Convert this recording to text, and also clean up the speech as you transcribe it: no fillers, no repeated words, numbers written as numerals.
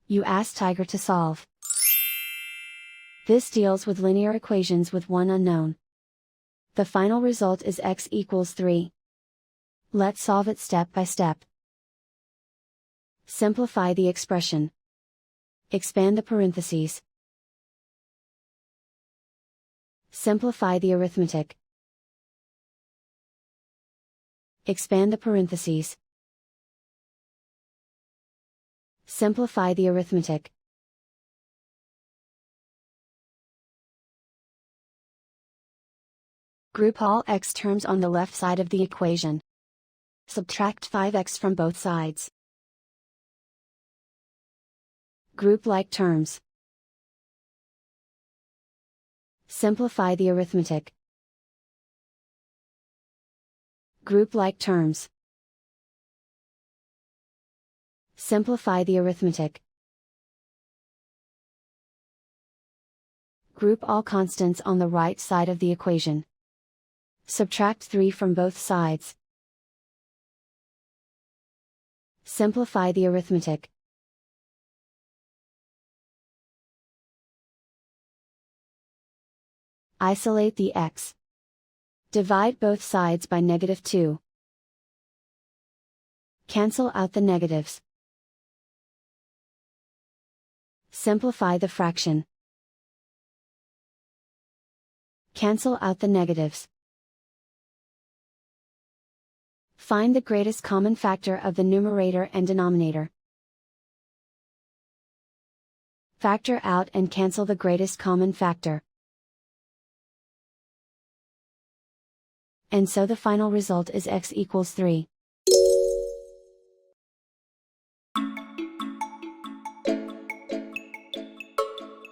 You ask Tiger to solve. This deals with linear equations with one unknown. The final result is x equals 3. Let's solve it step by step. Simplify the expression. Expand the parentheses. Simplify the arithmetic. Expand the parentheses. Simplify the arithmetic. Group all x terms on the left side of the equation. Subtract 5x from both sides. Group like terms. Simplify the arithmetic. Group like terms. Simplify the arithmetic. Group all constants on the right side of the equation. Subtract 3 from both sides. Simplify the arithmetic. Isolate the x. Divide both sides by -2. Cancel out the negatives. Simplify the fraction. Cancel out the negatives. Find the greatest common factor of the numerator and denominator. Factor out and cancel the greatest common factor. And so the final result is x equals 3.